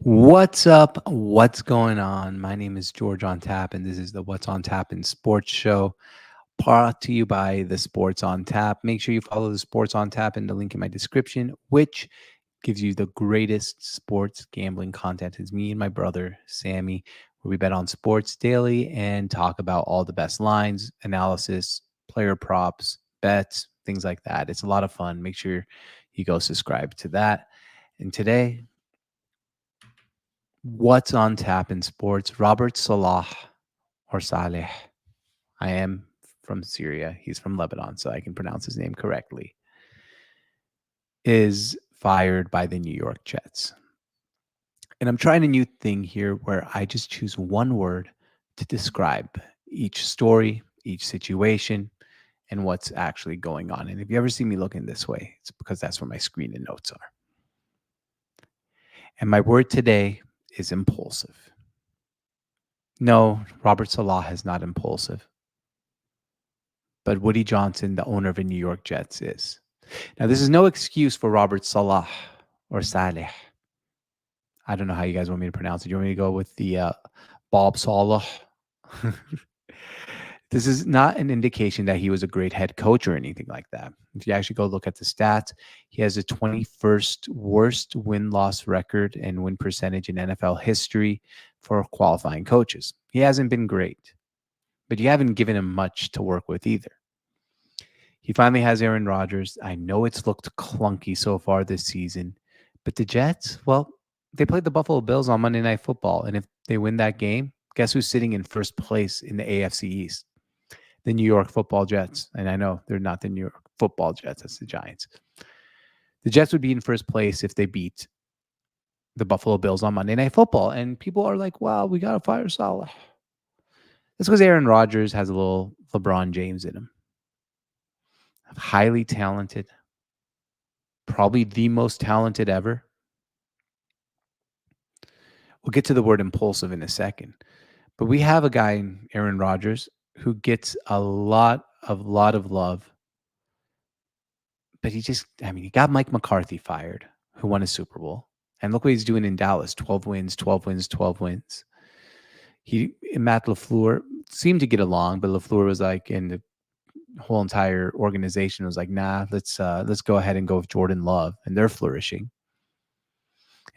What's up? What's going on? My name is George on Tap, and this is the What's on Tap in Sports Show, brought to you by the Sports on Tap. Make sure you follow the Sports on Tap in the link in my description, which gives you the greatest sports gambling content. It's me and my brother, Sammy, where we bet on sports daily and talk about all the best lines, analysis, player props, bets, things like that. It's a lot of fun. Make sure you go subscribe to that. And today, what's on tap in sports? Robert Salah or Saleh. I am from Syria. He's from Lebanon, so I can pronounce his name correctly. Is fired by the New York Jets. And I'm trying a new thing here where I just choose one word to describe each story, each situation, and what's actually going on. And if you ever see me looking this way, it's because that's where my screen and notes are. And my word today is impulsive. No, Robert Salah is not impulsive. But Woody Johnson, the owner of the New York Jets, is. Now, this is no excuse for Robert Salah or Saleh. I don't know how you guys want me to pronounce it. You want me to go with the Bob Salah? This is not an indication that he was a great head coach or anything like that. If you actually go look at the stats, he has the 21st worst win-loss record and win percentage in NFL history for qualifying coaches. He hasn't been great, but you haven't given him much to work with either. He finally has Aaron Rodgers. I know it's looked clunky so far this season, but the Jets, well, they played the Buffalo Bills on Monday Night Football, and if they win that game, guess who's sitting in first place in the AFC East? The New York Football Jets. And I know they're not the New York Football Jets. That's the Giants. The Jets would be in first place if they beat the Buffalo Bills on Monday Night Football. And people are like, wow, we got to fire Salah. That's because Aaron Rodgers has a little LeBron James in him. Highly talented. Probably the most talented ever. We'll get to the word impulsive in a second. But we have a guy, Aaron Rodgers, who gets a lot of love. But he got Mike McCarthy fired, who won a Super Bowl. And look what he's doing in Dallas. 12 wins, 12 wins, 12 wins. He and Matt LaFleur seemed to get along, but LaFleur was like, and the whole entire organization was like, nah, let's go ahead and go with Jordan Love. And they're flourishing.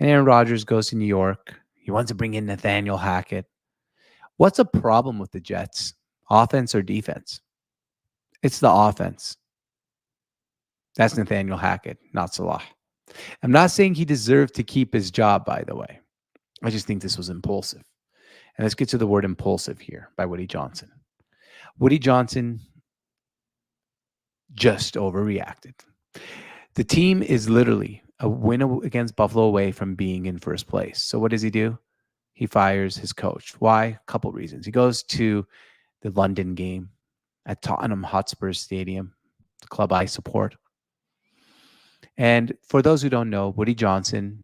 And Aaron Rodgers goes to New York. He wants to bring in Nathaniel Hackett. What's a problem with the Jets? Offense or defense? It's the offense. That's Nathaniel Hackett, not Salah. I'm not saying he deserved to keep his job, by the way. I just think this was impulsive. And let's get to the word impulsive here by Woody Johnson. Woody Johnson just overreacted. The team is literally a win against Buffalo away from being in first place. So what does he do? He fires his coach. Why? A couple reasons. He goes to the London game at Tottenham Hotspur Stadium, the club I support. And for those who don't know, Woody Johnson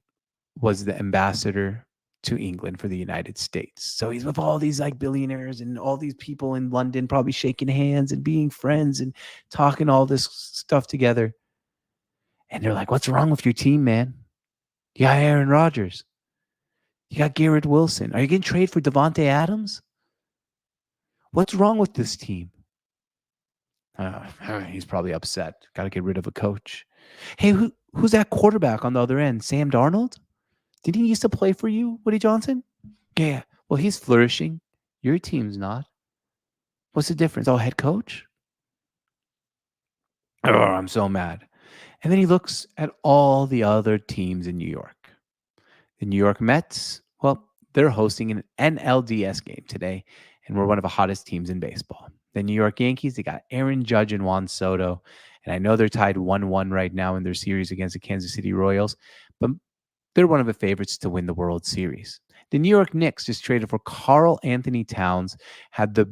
was the ambassador to England for the United States. So he's with all these like billionaires and all these people in London, probably shaking hands and being friends and talking all this stuff together. And they're like, what's wrong with your team, man? You got Aaron Rodgers. You got Garrett Wilson. Are you going to trade for Devontae Adams? What's wrong with this team? He's probably upset. Got to get rid of a coach. Hey, who's that quarterback on the other end? Sam Darnold? Did he used to play for you, Woody Johnson? Yeah. Well, he's flourishing. Your team's not. What's the difference? Oh, head coach? Oh, I'm so mad. And then he looks at all the other teams in New York. The New York Mets, well, they're hosting an NLDS game today, and we're one of the hottest teams in baseball. The New York Yankees, they got Aaron Judge and Juan Soto, and I know they're tied 1-1 right now in their series against the Kansas City Royals, but they're one of the favorites to win the World Series. The New York Knicks just traded for Karl Anthony Towns, had the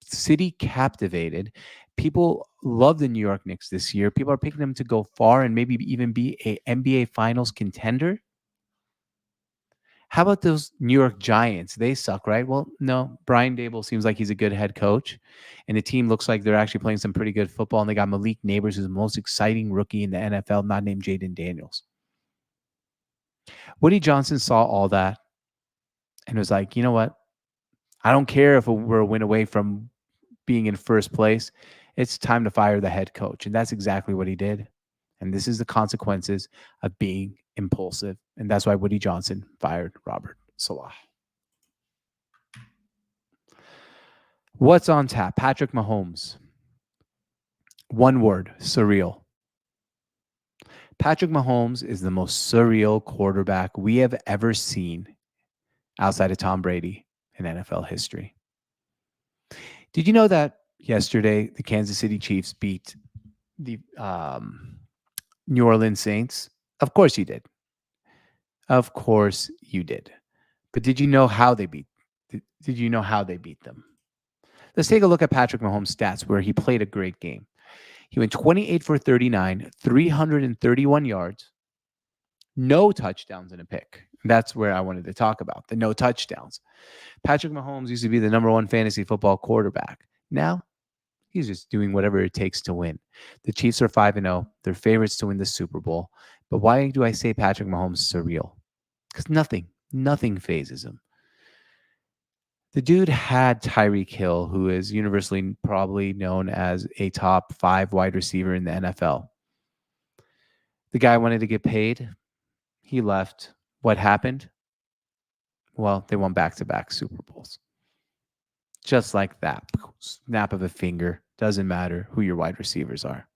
city captivated. People love the New York Knicks this year. People are picking them to go far and maybe even be an NBA Finals contender. How about those New York Giants? They suck, right? Well, no. Brian Dable seems like he's a good head coach, and the team looks like they're actually playing some pretty good football, and they got Malik Neighbors, who's the most exciting rookie in the NFL, not named Jaden Daniels. Woody Johnson saw all that and was like, you know what? I don't care if we're a win away from being in first place. It's time to fire the head coach. And that's exactly what he did. And this is the consequences of being impulsive. And that's why Woody Johnson fired Robert Salah. What's on tap? Patrick Mahomes. One word, surreal. Patrick Mahomes is the most surreal quarterback we have ever seen outside of Tom Brady in NFL history. Did you know that yesterday the Kansas City Chiefs beat the New Orleans Saints? Of course you did. Of course you did. But did you know how they beat? Did you know how they beat them? Let's take a look at Patrick Mahomes' stats where he played a great game. He went 28 for 39, 331 yards, no touchdowns and a pick. That's where I wanted to talk about, the no touchdowns. Patrick Mahomes used to be the number one fantasy football quarterback. Now, he's just doing whatever it takes to win. The Chiefs are 5-0. They're favorites to win the Super Bowl. But why do I say Patrick Mahomes is surreal? Because nothing phases him. The dude had Tyreek Hill, who is universally probably known as a top 5 wide receiver in the NFL. The guy wanted to get paid. He left. What happened? Well, they won back-to-back Super Bowls. Just like that. Snap of a finger. Doesn't matter who your wide receivers are.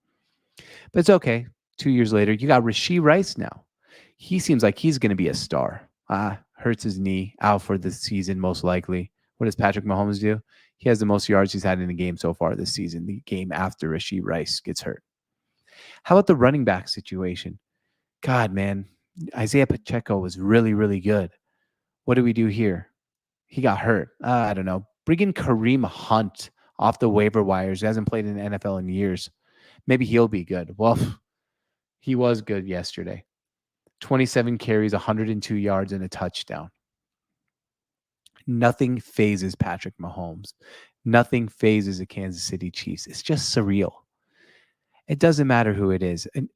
But it's okay. 2 years later, you got Rashee Rice now. He seems like he's going to be a star. Hurts his knee. Out for the season, most likely. What does Patrick Mahomes do? He has the most yards he's had in a game so far this season, the game after Rashee Rice gets hurt. How about the running back situation? God, man, Isaiah Pacheco was really, really good. What do we do here? He got hurt. I don't know. Bring in Kareem Hunt off the waiver wires. He hasn't played in the NFL in years. Maybe he'll be good. Well, he was good yesterday. 27 carries, 102 yards, and a touchdown. Nothing phases Patrick Mahomes. Nothing phases the Kansas City Chiefs. It's just surreal. It doesn't matter who it is. And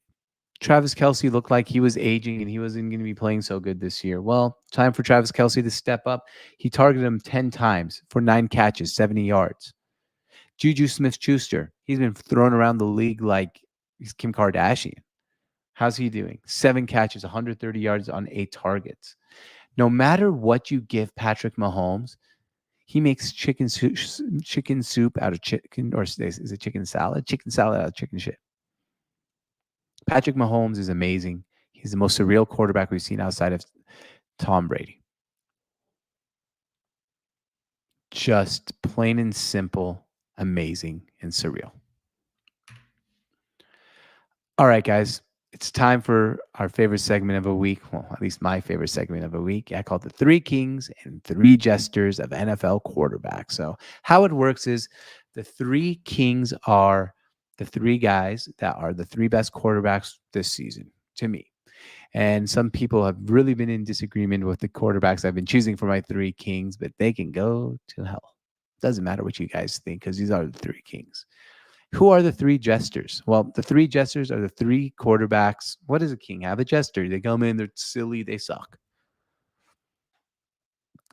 Travis Kelce looked like he was aging and he wasn't going to be playing so good this year. Well, time for Travis Kelce to step up. He targeted him 10 times for 9 catches, 70 yards. Juju Smith-Schuster, he's been thrown around the league like he's Kim Kardashian. How's he doing? 7 catches, 130 yards on 8 targets. No matter what you give Patrick Mahomes, he makes chicken soup out of chicken, or is it chicken salad? Chicken salad out of chicken shit. Patrick Mahomes is amazing. He's the most surreal quarterback we've seen outside of Tom Brady. Just plain and simple, amazing and surreal. All right, guys. It's time for our favorite segment of a week. Well, at least my favorite segment of a week. I call it the 3 Kings and 3 Jesters of NFL quarterbacks. So how it works is the 3 Kings are the 3 guys that are the 3 best quarterbacks this season to me. And some people have really been in disagreement with the quarterbacks I've been choosing for my 3 Kings, but they can go to hell. Doesn't matter what you guys think because these are the 3 Kings. Who are the 3 jesters? Well, the 3 jesters are the 3 quarterbacks. What does a king have? A jester. They come in, they're silly, they suck.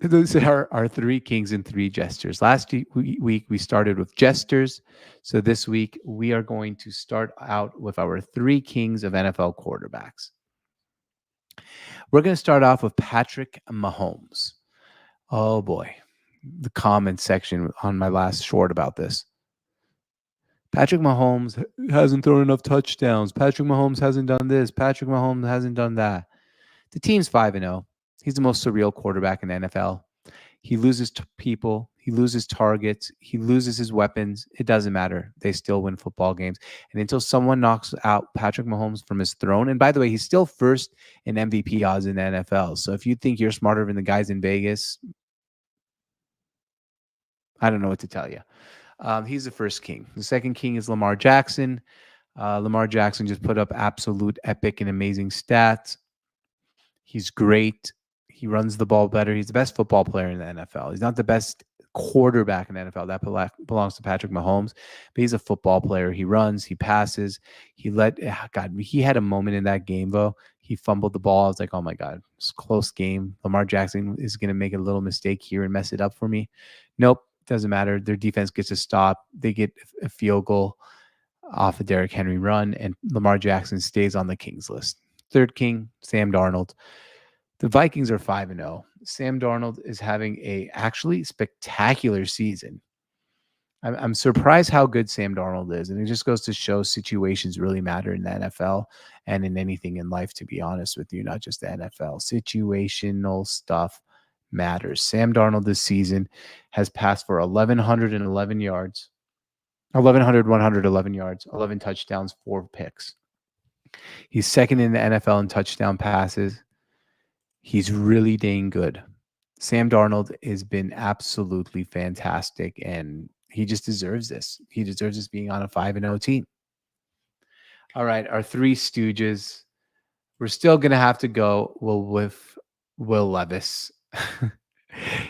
Those are our 3 kings and 3 jesters. Last week, we started with jesters. So this week, we are going to start out with our 3 kings of NFL quarterbacks. We're going to start off with Patrick Mahomes. Oh, boy. The comment section on my last short about this. Patrick Mahomes hasn't thrown enough touchdowns. Patrick Mahomes hasn't done this. Patrick Mahomes hasn't done that. The team's 5-0. He's the most surreal quarterback in the NFL. He loses people. He loses targets. He loses his weapons. It doesn't matter. They still win football games. And until someone knocks out Patrick Mahomes from his throne, and by the way, he's still first in MVP odds in the NFL. So if you think you're smarter than the guys in Vegas, I don't know what to tell you. He's the first king. The second king is Lamar Jackson. Lamar Jackson just put up absolute epic and amazing stats. He's great. He runs the ball better. He's the best football player in the NFL. He's not the best quarterback in the NFL. That belongs to Patrick Mahomes. But he's a football player. He runs. He passes. He had a moment in that game, though. he fumbled the ball. I was like, oh my God, it's a close game. Lamar Jackson is going to make a little mistake here and mess it up for me. Nope, doesn't matter. Their defense gets a stop. They get a field goal off a Derrick Henry run, and Lamar Jackson stays on the Kings list. Third king, Sam Darnold. The Vikings are 5-0. Sam Darnold is having a actually spectacular season. I'm surprised how good Sam Darnold is. And it just goes to show situations really matter in the NFL and in anything in life, to be honest with you, not just the NFL. Situational stuff matters. Sam Darnold this season has passed for 1,111 yards, 111 yards, 11 touchdowns, 4 picks. He's second in the NFL in touchdown passes. He's really dang good. Sam Darnold has been absolutely fantastic, and he just deserves this. He deserves this being on a 5-0 team. All right, our 3 stooges. We're still going to have to go with Will Levis.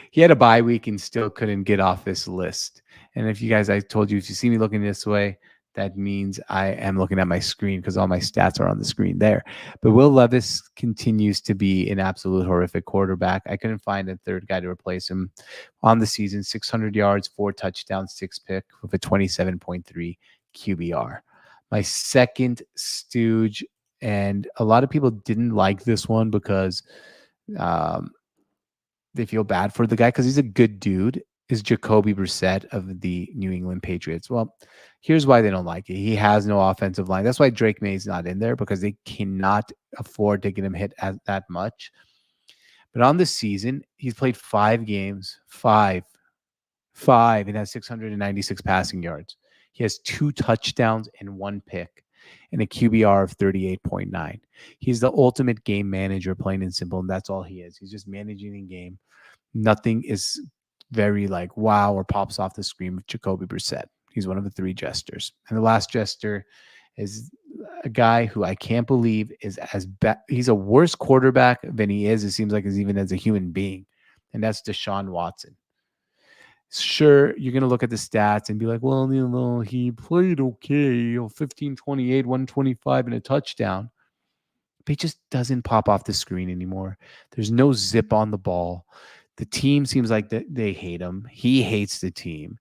He had a bye week and still couldn't get off this list. And if you guys, I told you, if you see me looking this way, that means I am looking at my screen because all my stats are on the screen there. But Will Levis continues to be an absolute horrific quarterback. I couldn't find a third guy to replace him on the season. 600 yards, 4 touchdowns, 6 pick with a 27.3 QBR. My second stooge, and a lot of people didn't like this one because they feel bad for the guy because he's a good dude, is Jacoby Brissett of the New England Patriots. Well, here's why they don't like it. He has no offensive line. That's why Drake May's not in there, because they cannot afford to get him hit that much. But on this season, he's played 5 games, 5, and has 696 passing yards. He has 2 touchdowns and 1 pick and a QBR of 38.9. He's the ultimate game manager, plain and simple, and that's all he is. He's just managing the game. Nothing is very like wow or pops off the screen with Jacoby Brissett. He's one of the 3 jesters. And the last jester is a guy who I can't believe is as bad. He's a worse quarterback than he is, it seems like, even as a human being. And that's Deshaun Watson. Sure, you're going to look at the stats and be like, well, you know, he played okay, 15, 28, 125 and a touchdown. But he just doesn't pop off the screen anymore. There's no zip on the ball. The team seems like they hate him. He hates the team.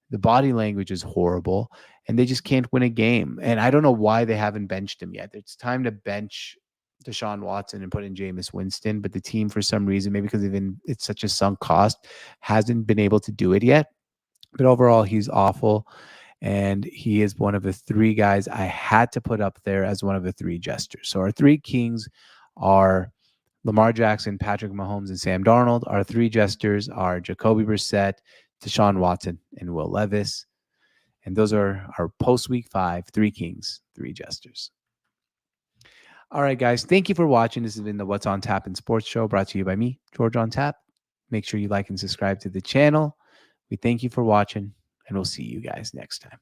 The body language is horrible, and they just can't win a game. And I don't know why they haven't benched him yet. It's time to bench Deshaun Watson and put in Jameis Winston, but the team, for some reason, maybe because it's such a sunk cost, hasn't been able to do it yet. But overall, he's awful, and he is one of the 3 guys I had to put up there as one of the 3 jesters. So our 3 kings are Lamar Jackson, Patrick Mahomes, and Sam Darnold. Our 3 jesters are Jacoby Brissett, Deshaun Watson, and Will Levis. And those are our post-week 5, 3 kings, 3 jesters. All right, guys. Thank you for watching. This has been the What's on Tap in Sports Show, brought to you by me, George on Tap. Make sure you like and subscribe to the channel. We thank you for watching, and we'll see you guys next time.